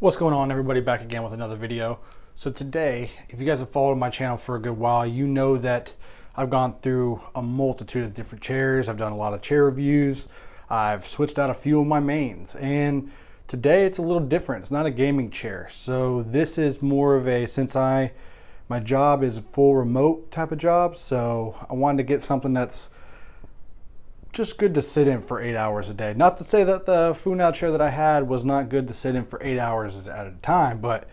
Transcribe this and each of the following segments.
What's going on, everybody? Back again with another video. So today, if you guys have followed my channel for a good while, you know that I've gone through a multitude of different chairs. I've done a lot of chair reviews. I've switched out a few of my mains, and today it's a little different. It's not a gaming chair. So this is more of a, my job is a full remote type of job, so I wanted to get something that's just good to sit in for 8 hours a day. Not to say that the Funao chair that I had was not good to sit in for 8 hours at a time, but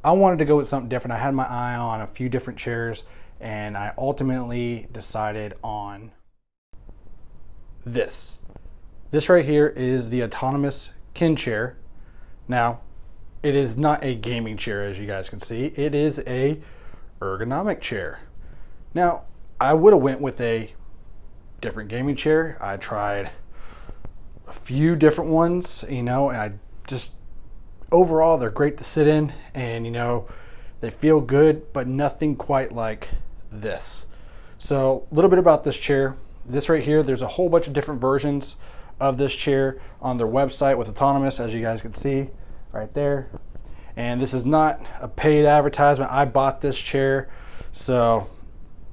I wanted to go with something different. I had my eye on a few different chairs, and I ultimately decided on this. This right here is the Autonomous Kinn chair. Now, it is not a gaming chair, as you guys can see. It is a ergonomic chair. Now, I would have went with a different gaming chair. I tried a few different ones, and I just, overall, they're great to sit in, and they feel good, but nothing quite like this. So a little bit about this chair. This right here, there's a whole bunch of different versions of this chair on their website with Autonomous, as you guys can see right there. And this is not a paid advertisement. I bought this chair. So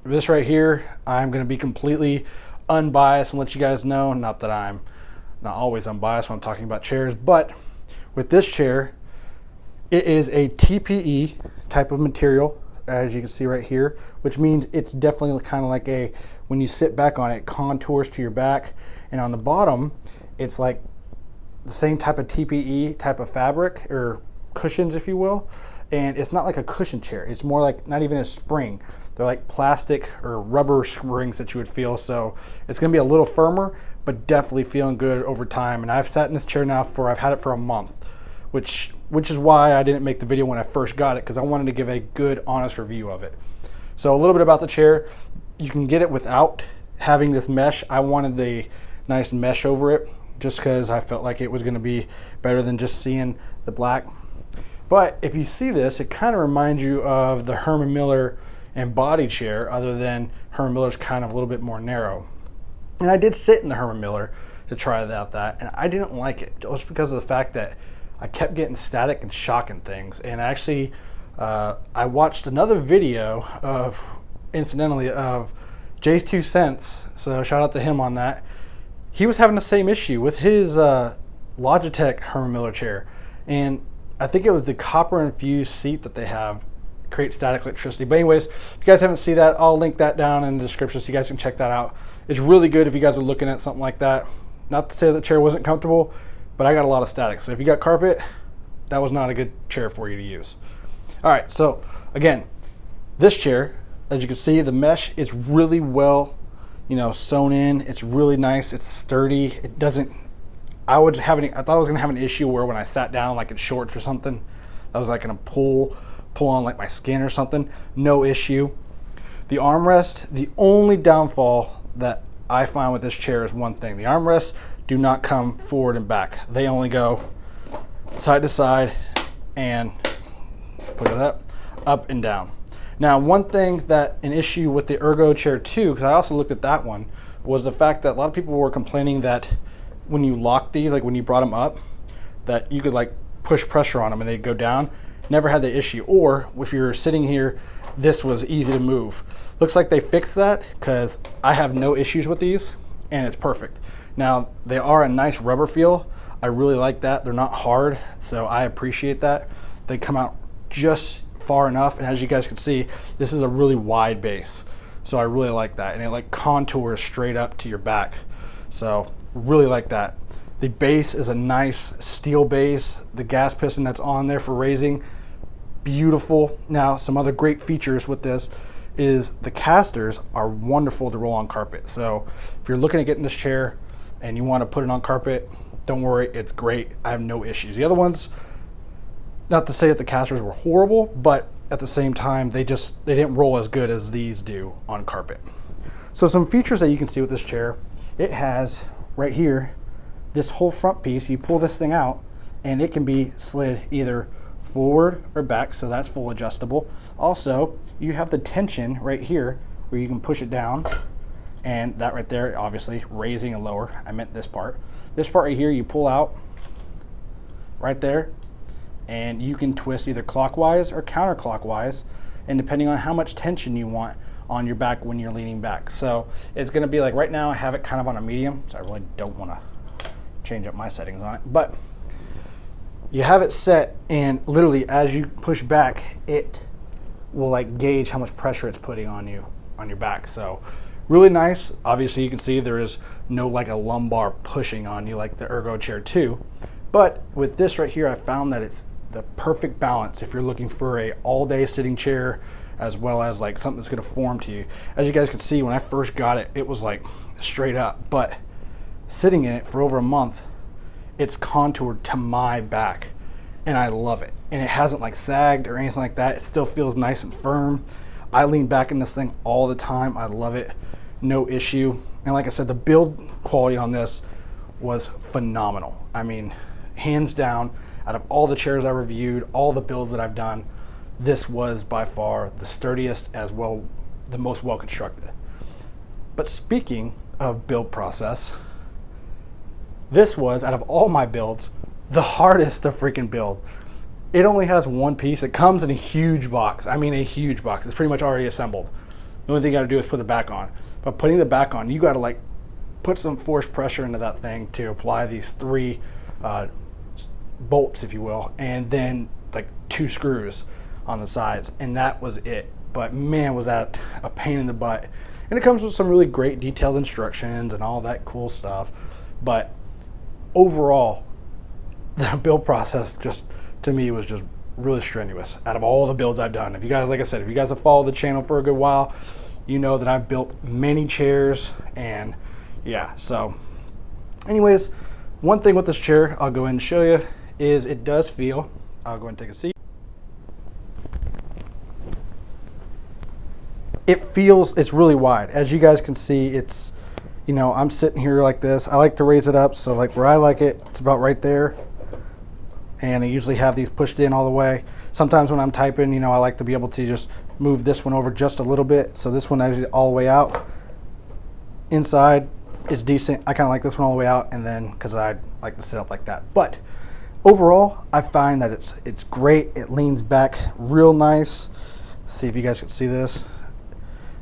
this right here, I'm going to be completely unbiased and let you guys know, not that I'm not always unbiased when I'm talking about chairs, but with this chair, it is a TPE type of material, as you can see right here, which means it's definitely kind of like when you sit back on it, contours to your back, and on the bottom, it's like the same type of TPE type of fabric or cushions, if you will. And it's not like a cushion chair. It's more like not even a spring. They're like plastic or rubber springs that you would feel. So it's gonna be a little firmer, but definitely feeling good over time. And I've sat in this chair now I've had it for a month, which is why I didn't make the video when I first got it, because I wanted to give a good, honest review of it. So a little bit about the chair. You can get it without having this mesh. I wanted the nice mesh over it just because I felt like it was gonna be better than just seeing the black. But if you see this, it kind of reminds you of the Herman Miller embody chair, other than Herman Miller's kind of a little bit more narrow. And I did sit in the Herman Miller to try out that, and I didn't like it, just because of the fact that I kept getting static and shocking things. And actually, I watched another video incidentally, of Jay's 2 cents, so shout out to him on that. He was having the same issue with his Logitech Herman Miller chair, and I think it was the copper infused seat that they have create static electricity. But anyways, if you guys haven't seen that, I'll link that down in the description so you guys can check that out. It's really good if you guys are looking at something like that. Not to say the chair wasn't comfortable, but I got a lot of static. So if you got carpet, that was not a good chair for you to use. All right, so again, this chair, as you can see, the mesh is really well, sewn in. It's really nice. It's sturdy. It doesn't. I thought I was gonna have an issue where when I sat down, like in shorts or something, I was like gonna pull on like my skin or something. No issue. The armrest, the only downfall that I find with this chair is one thing. The armrests do not come forward and back. They only go side to side and put it up and down. Now, one thing an issue with the Ergo chair too, because I also looked at that one, was the fact that a lot of people were complaining that when you lock these, like when you brought them up, that you could like push pressure on them and they'd go down. Never had the issue. Or if you're sitting here, this was easy to move. Looks like they fixed that, because I have no issues with these and it's perfect. Now, they are a nice rubber feel. I really like that. They're not hard, so I appreciate that. They come out just far enough, and as you guys can see, this is a really wide base. So I really like that, and it like contours straight up to your back. So really like that. The base is a nice steel base. The gas piston that's on there for raising, beautiful. Now, some other great features with this is the casters are wonderful to roll on carpet. So if you're looking at getting this chair and you want to put it on carpet, don't worry, it's great. I have no issues. The other ones, not to say that the casters were horrible, but at the same time, they didn't roll as good as these do on carpet. So some features that you can see with this chair, it has right here, this whole front piece. You pull this thing out and it can be slid either forward or back, so that's full adjustable. Also, you have the tension right here where you can push it down, and that right there, obviously raising and lower. I meant this part. This part right here, you pull out right there, and you can twist either clockwise or counterclockwise, and depending on how much tension you want on your back when you're leaning back. So it's going to be like, right now I have it kind of on a medium, so I really don't want to change up my settings on it, but you have it set, and literally as you push back, it will like gauge how much pressure it's putting on you on your back. So really nice. Obviously you can see there is no like a lumbar pushing on you like the Ergo Chair 2, but with this right here I found that it's the perfect balance if you're looking for a all-day sitting chair, as well as like something that's going to form to you. As you guys can see, when I first got it, it was like straight up, but sitting in it for over a month, it's contoured to my back, and I love it. And it hasn't like sagged or anything like that. It still feels nice and firm. I lean back in this thing all the time. I love it, no issue. And like I said, the build quality on this was phenomenal. I mean, hands down, out of all the chairs I reviewed, all the builds that I've done, this was by far the sturdiest, as well the most well constructed. But speaking of build process, this was, out of all my builds, the hardest to freaking build. It only has one piece. It comes in a huge box. I mean a huge box. It's pretty much already assembled. The only thing you gotta do is put the back on. But putting the back on, you gotta like put some force pressure into that thing to apply these 3 bolts, if you will, and then like 2 screws on the sides, and that was it. But man, was that a pain in the butt. And it comes with some really great detailed instructions and all that cool stuff. But overall, the build process just, to me, was just really strenuous out of all the builds I've done. If you guys, like I said, if you guys have followed the channel for a good while, you know that I've built many chairs, and yeah. So anyways, one thing with this chair, I'll go ahead and show you, is it does feel, I'll go ahead and take a seat. It feels, it's really wide. As you guys can see, it's, you know, I'm sitting here like this. I like to raise it up, so like where I like it, it's about right there. And I usually have these pushed in all the way. Sometimes when I'm typing, you know, I like to be able to just move this one over just a little bit. So this one is all the way out. Inside is decent. I kind of like this one all the way out, and then because I like to sit up like that. But overall, I find that it's great. It leans back real nice. Let's see if you guys can see this.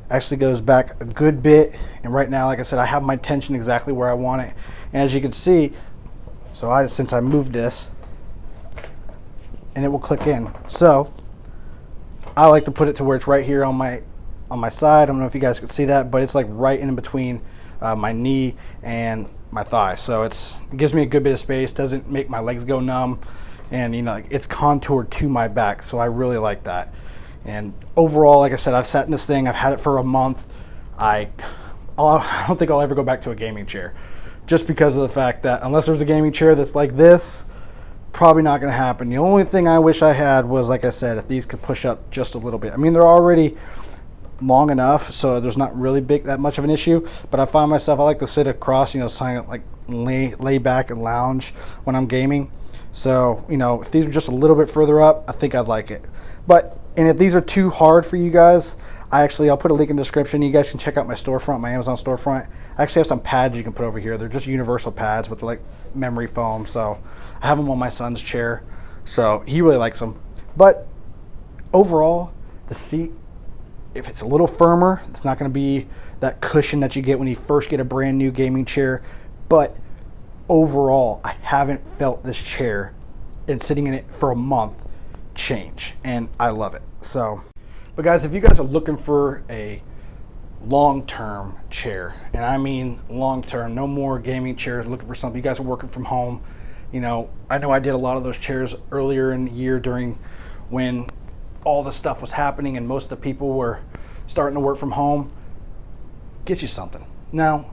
Actually goes back a good bit, and right now, like I said, I have my tension exactly where I want it. And as you can see, so since I moved this, and it will click in. So I like to put it to where it's right here on my side. I don't know if you guys can see that, but it's like right in between my knee and my thigh. So it gives me a good bit of space, doesn't make my legs go numb, and you know, it's contoured to my back. So I really like that. And overall, like I said, I've sat in this thing, I've had it for a month. I don't think I'll ever go back to a gaming chair, just because of the fact that unless there's a gaming chair that's like this, probably not going to happen. The only thing I wish I had was, like I said, if these could push up just a little bit. I mean, they're already long enough, so there's not really that much of an issue. But I find myself, I like to sit across, you know, like lay back and lounge when I'm gaming. So, you know, if these were just a little bit further up, I think I'd like it. And if these are too hard for you guys, I'll put a link in the description. You guys can check out my storefront, my Amazon storefront. I actually have some pads you can put over here. They're just universal pads, but they're like memory foam. So I have them on my son's chair, so he really likes them. But overall, the seat, if it's a little firmer, it's not going to be that cushion that you get when you first get a brand new gaming chair. But overall, I haven't felt this chair, and sitting in it for a month, change, and I love it. So, but guys, if you guys are looking for a long-term chair, and I mean long-term, no more gaming chairs, looking for something, you guys are working from home, you know I did a lot of those chairs earlier in the year during when all the stuff was happening and most of the people were starting to work from home. Get you something. Now,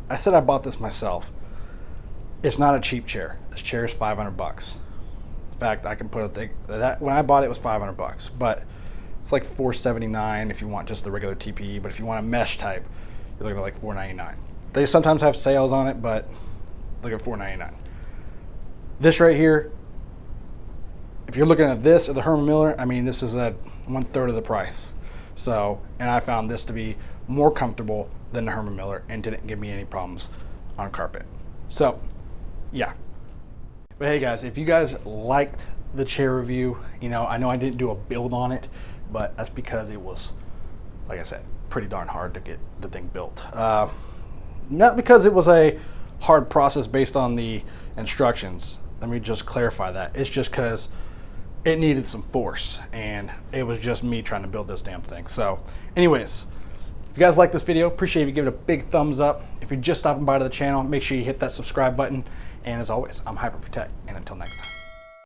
I said I bought this myself. It's not a cheap chair. This chair is $500. In fact, I can put that when I bought it, it was $500, but it's like $479 if you want just the regular TPE. But if you want a mesh type, you're looking at like $499. They sometimes have sales on it, but look at $499. This right here, if you're looking at this or the Herman Miller, I mean, this is at 1/3 of the price. So, and I found this to be more comfortable than the Herman Miller and didn't give me any problems on carpet. So, yeah. But hey guys, if you guys liked the chair review. You know I didn't do a build on it, but that's because it was, like I said, pretty darn hard to get the thing built. Not because it was a hard process based on the instructions. Let me just clarify that. It's just because it needed some force, and it was just me trying to build this damn thing. So anyways, if you guys like this video, appreciate if you give it a big thumbs up. If you're just stopping by to the channel, make sure you hit that subscribe button. And as always, I'm Hyper for Tech, and until next time.